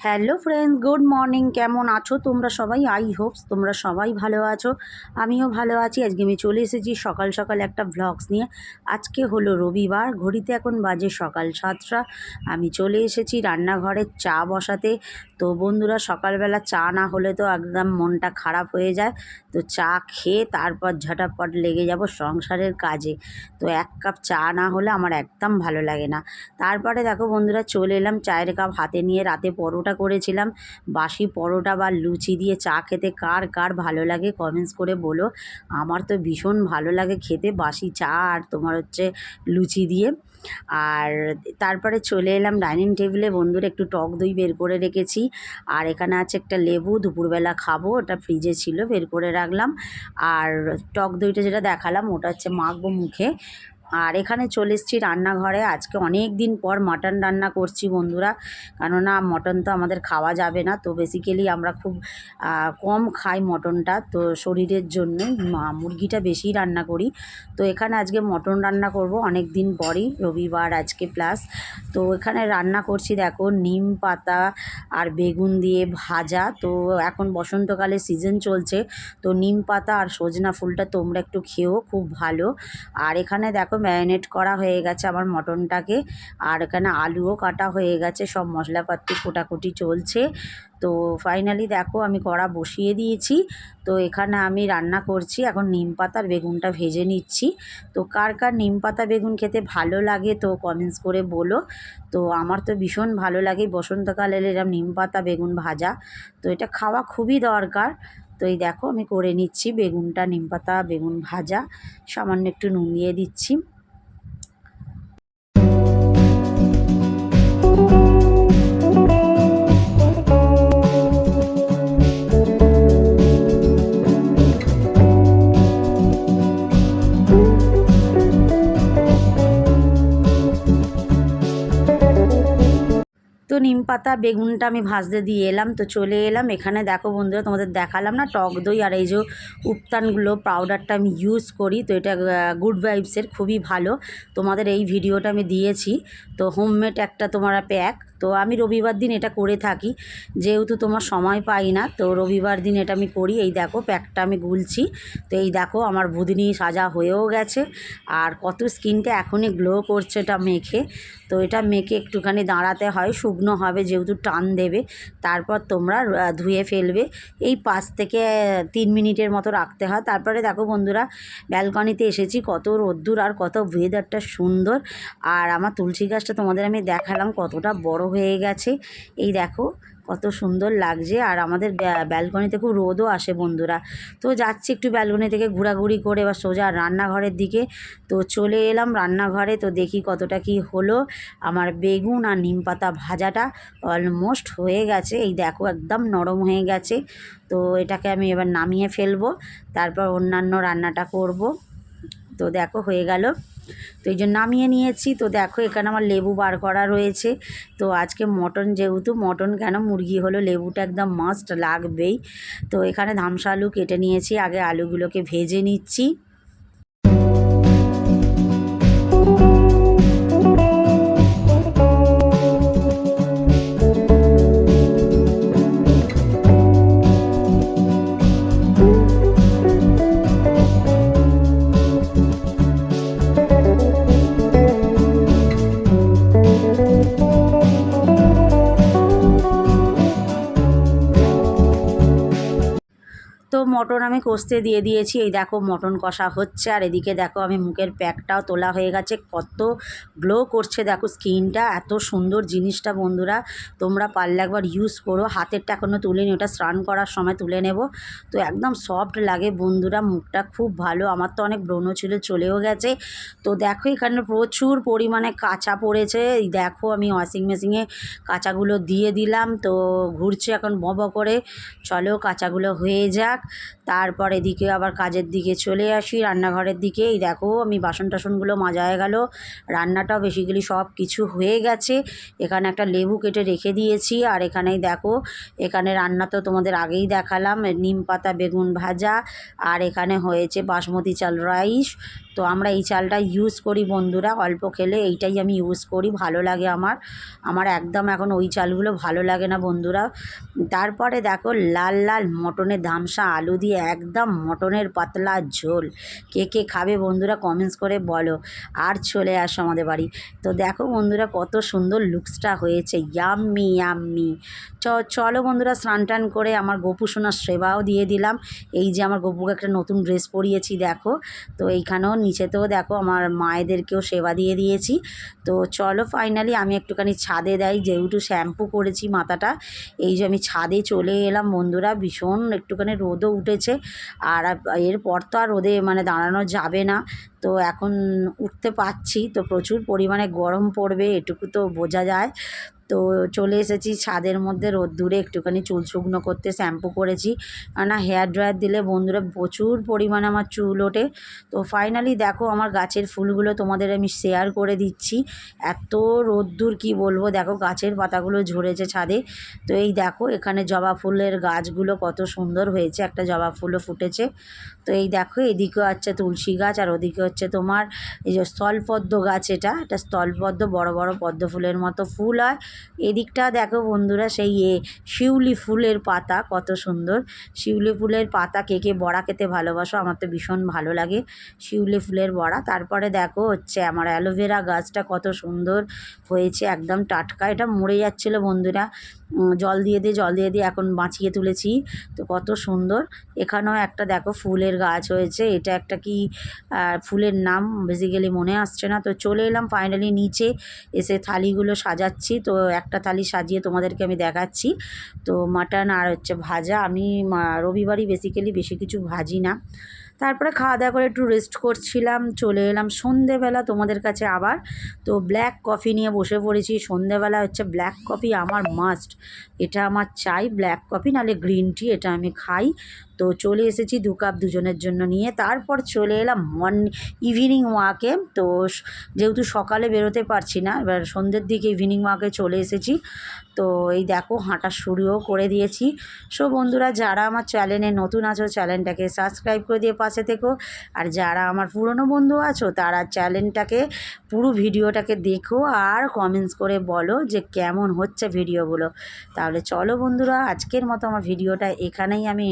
Hello friends, good morning. কেমন আছো তোমরা সবাই? আই হোপস তোমরা সবাই ভালো আছো। আমিও ভালো আছি। আজকে আমি চলে এসেছি সকাল সকাল একটা ভ্লগস নিয়ে। আজকে হলো রবিবার, ঘড়িতে এখন বাজে সকাল 7টা। আমি চলে এসেছি রান্নাঘরে চা বসাতে। তো বন্ধুরা, সকালবেলা চা না হলে তো একদম মনটা খারাপ হয়ে যায়। তো চা খেয়ে তারপর ঝটাপট লেগে যাব সংসারের কাজে। তো এক কাপ চা না হলে আমার একদম ভালো লাগে না। তারপরে দেখো বন্ধুরা, চলে এলাম চায়ের কাপ হাতে নিয়ে। রাতে পরোটা করেছিলাম, বাসি পরোটা বা লুচি দিয়ে চা খেতে কার কার ভালো লাগে কমেন্টস করে বলো। আমার তো ভীষণ ভালো লাগে খেতে বাসি চা আর তোমার হচ্ছে লুচি দিয়ে। আর তারপরে চলে এলাম ডাইনিং টেবিলে। বন্ধুরা, একটু টক দই বের করে রেখেছি, আর এখানে আছে একটা লেবু, দুপুরবেলা খাবো, ওটা ফ্রিজে ছিল বের করে রাখলাম। আর টক দইটা যেটা দেখালাম ওটা হচ্ছে মাখবো মুখে। আর এখানে চলে এসেছি রান্নাঘরে। আজকে অনেক দিন পর মাটন রান্না করছি বন্ধুরা, কেননা মটন তো আমাদের খাওয়া যাবে না। তো বেসিক্যালি আমরা খুব কম খাই মটনটা, তো শরীরের জন্যে মুরগিটা বেশি রান্না করি। তো এখানে আজকে মটন রান্না করব অনেক দিন পরই, রবিবার আজকে প্লাস। তো এখানে রান্না করছি দেখো নিম পাতা আর বেগুন দিয়ে ভাজা। তো এখন বসন্তকালে সিজন চলছে, তো নিম পাতা আর সজনা ফুলটা তোমরা একটু খেও, খুব ভালো। আর এখানে দেখো ম্যারিনেট করা হয়ে গেছে আমার মটনটাকে, আর এখানে আলুও কাটা হয়ে গেছে, সব মশলাপাতি কোটাকুটি চলছে। তো ফাইনালি দেখো আমি কড়া বসিয়ে দিয়েছি। তো এখানে আমি রান্না করছি এখন নিম পাতার বেগুনটা ভেজে নিচ্ছি। তো কার কার নিম পাতা বেগুন খেতে ভালো লাগে তো কমেন্টস করে বলো। তো আমার তো ভীষণ ভালো লাগে বসন্তকালে এরম নিম পাতা বেগুন ভাজা, তো এটা খাওয়া খুবই দরকার। তো এই দেখো আমি করে নিচ্ছি বেগুনটা, নিম পাতা বেগুন ভাজা, সামান্য একটু নুন দিয়ে দিচ্ছি। তো নিম পাতা বেগুনটা আমি ভাজতে দিয়ে এলাম, তো চলে এলাম এখানে। দেখো বন্ধুরা, তোমাদের দেখালাম না টক দই আর এই যে উপটানগুলো পাউডারটা আমি ইউজ করি, তো এটা গুড ভাইবসের খুবই ভালো। তোমাদের এই ভিডিওটা আমি দিয়েছি। তো হোমমেড একটা তোমার প্যাক, তো আমি রবিবার দিন এটা করে থাকি, যেহেতু তোমার সময় পাই না, তো রবিবার দিন এটা আমি করি। এই দেখো প্যাকটা আমি গুলছি। তো এই দেখো আমার বুদনি সাজা হয়েও গেছে, আর কত স্কিনটা এখনই গ্লো করছে এটা মেখে। তো এটা মেখে একটুখানি দাঁড়াতে হয়, শুকনো হবে যেহেতু টান দেবে, তারপর তোমরা ধুয়ে ফেলবে। এই 5 থেকে 3 মিনিটের মতো রাখতে হয়। তারপরে দেখো বন্ধুরা, ব্যালকনিতে এসেছি, কত রোদ্দুর আর কত ওয়েদারটা সুন্দর। আর আমার তুলসী গাছটা তোমাদের আমি দেখালাম কতটা বড় হয়ে গেছে, এই দেখো কত সুন্দর লাগছে। আর আমাদের ব্যালকনিতে খুব রোদও আসে বন্ধুরা। তো যাচ্ছি একটু ব্যালকনি থেকে ঘোরাঘুরি করে এবার সোজা রান্নাঘরের দিকে। তো চলে এলাম রান্নাঘরে, তো দেখি কতটা কি হলো। আমার বেগুন আর নিম পাতা ভাজাটা অলমোস্ট হয়ে গেছে, এই দেখো একদম নরম হয়ে গেছে। তো এটাকে আমি এবার নামিয়ে ফেলবো, তারপর অন্যান্য রান্নাটা করব। তো দেখো হয়ে গেল, তো এই জন্য নামিয়ে নিয়েছি। তো দেখো এখানে আমার লেবু বার করা রয়েছে। তো আজকে মটন, যেহেতু মটন কেন মুরগি হলো, লেবুটা একদম মাস্ট লাগবেই। তো এখানে ধামসা আলু কেটে নিয়েছি, আগে আলুগুলোকে ভেজে নিচ্ছি। তো মটন আমি কষতে দিয়ে দিয়েছি, এই দেখো মটন কষা হচ্ছে। আর এদিকে দেখো আমি মুখের প্যাকটাও তোলা হয়ে গেছে, কত গ্লো করছে দেখো স্কিনটা, এত সুন্দর জিনিসটা বন্ধুরা, তোমরা পারলে একবার ইউজ করো। হাতেরটা এখনও তুলে নি, ওটা স্নান করার সময় তুলে নেব। তো একদম সফট লাগে বন্ধুরা, মুখটা খুব ভালো। আমার তো অনেক ব্রণ ছিল, চলেও গেছে। তো দেখো এখানে প্রচুর পরিমাণে কাঁচা পড়েছে, এই দেখো আমি ওয়াশিং মেশিনে কাঁচাগুলো দিয়ে দিলাম। তো ঘুরছে এখন ব করে, চলো কাঁচাগুলো হয়ে যাক। তারপর এদিকে আবার কাজের দিকে চলে আসি, রান্নাঘরের দিকে। এই দেখো আমি বাসন টাসনগুলো মাজা হয়ে গেল, রান্নাটাও বেসিক্যালি সব কিছু হয়ে গেছে। এখানে একটা লেবু কেটে রেখে দিয়েছি। আর এখানেই দেখো, এখানে রান্না তো তোমাদের আগেই দেখালাম, নিম পাতা বেগুন ভাজা। আর এখানে হয়েছে বাসমতি চাল রাইস, তো আমরা এই চালটা ইউজ করি বন্ধুরা, অল্প খেলে এইটাই আমি ইউজ করি, ভালো লাগে আমার একদম এখন ওই চালগুলো ভালো লাগে না বন্ধুরা। তারপরে দেখো লাল লাল মটনের ধামসা আলু দিয়ে একদম মটনের পাতলা ঝোল, কে কে খাবে বন্ধুরা কমেন্টস করে বলো, আর চলে আসো আমাদের বাড়ি। তো দেখো বন্ধুরা কত সুন্দর লুকসটা হয়েছে, ইয়াম্মি ইয়াম্মি। চলো বন্ধুরা স্নান টান করে আমার গপু সোনার সেবাও দিয়ে দিলাম। এই যে আমার গপুকে একটা নতুন ড্রেস পরিয়েছি দেখো, তো এইখানেও নিচেতেও দেখো আমার মায়েদেরকেও সেবা দিয়ে দিয়েছি। তো চলো ফাইনালি আমি একটুখানি ছাদে দেয়, যেহেতু শ্যাম্পু করেছি মাথাটা, এই যে আমি ছাদে চলে এলাম বন্ধুরা। ভীষণ একটুখানি রোদও উঠেছে, আর এরপর তো আর রোদে মানে দাঁড়ানো যাবে না, তো এখন উঠতে পারছি, তো প্রচুর পরিমাণে গরম পড়বে এটুকু তো বোঝা যায়। তো চলে এসেছি ছাদের মধ্যে রোদ্দুরে একটুখানি চুল শুকনো করতে, শ্যাম্পু করেছি, না হেয়ার ড্রায়ার দিলে বন্ধুরা প্রচুর পরিমাণে আমার চুল ওঠে। তো ফাইনালি দেখো আমার গাছের ফুলগুলো তোমাদের আমি শেয়ার করে দিচ্ছি, এত রোদ্দুর কি বলবো, দেখো গাছের পাতাগুলো ঝরেছে ছাদে। তো এই দেখো এখানে জবা ফুলের গাছগুলো কত সুন্দর হয়েছে, একটা জবা ফুলও ফুটেছে। তো এই দেখো এদিকেও হচ্ছে তুলসী গাছ, আর ওদিকে হচ্ছে তোমার এই যে স্থলপদ্ম গাছ, এটা স্থলপদ্ম, বড় বড় পদ্ম ফুলের মতো ফুল হয়। এদিকটা দেখো বন্ধুরা সেই শিউলি ফুলের পাতা, কত সুন্দর শিউলি ফুলের পাতা, কে কে বড়া খেতে ভালোবাসো, আমার তো ভীষণ ভালো লাগে শিউলি ফুলের বড়া। তারপরে দেখো হচ্ছে আমার অ্যালোভেরা গাছটা কত সুন্দর হয়েছে, একদম টাটকা, এটা মরে যাচ্ছিলো বন্ধুরা, জল দিয়ে এখন বাঁচিয়ে তুলেছি, তো কত সুন্দর। এখানেও একটা দেখো ফুলের গাছ হয়েছে, এটা একটা কি ফুলের নাম বেসিক্যালি মনে আসছে না। তো চলে এলাম ফাইনালি নিচে, এসে থালিগুলো সাজাচ্ছি, তো একটা থালি সাজিয়ে তোমাদেরকে আমি দেখাচ্ছি। তো মাটন আর হচ্ছে ভাজা, আমি রবিবারই বেসিক্যালি বেশি কিছু ভাজি না। তারপরে খাওয়া দাওয়া করে একটু রেস্ট করছিলাম, চলে এলাম সন্ধেবেলা তোমাদের কাছে আবার। তো ব্ল্যাক কফি নিয়ে বসে পড়েছি, সন্ধেবেলা হচ্ছে ব্ল্যাক কফি আমার মাস্ট, এটা আমার চাই ব্ল্যাক কফি, নাহলে গ্রিন টি, এটা আমি খাই। তো চলে এসেছি 2 কাপ দুজনের জন্য নিয়ে, তারপর চলে এলাম ইভিনিং ওয়াকে। তো যেহেতু সকালে বেরোতে পারছি না, এবার সন্ধ্যের দিকে ইভিনিং ওয়াকে চলে এসেছি। তো এই দেখো হাঁটা শুরুও করে দিয়েছি। সো বন্ধুরা যারা আমার চ্যানেলে নতুন আছো চ্যানেলটাকে সাবস্ক্রাইব করে দিয়ে পাশে থেকো, আর যারা আমার পুরনো বন্ধু আছো তারা চ্যানেলটাকে পুরো ভিডিওটাকে দেখো আর কমেন্টস করে বলো যে কেমন হচ্ছে ভিডিওগুলো। তাহলে চলো বন্ধুরা আজকের মতো আমার ভিডিওটা এখানেই আমি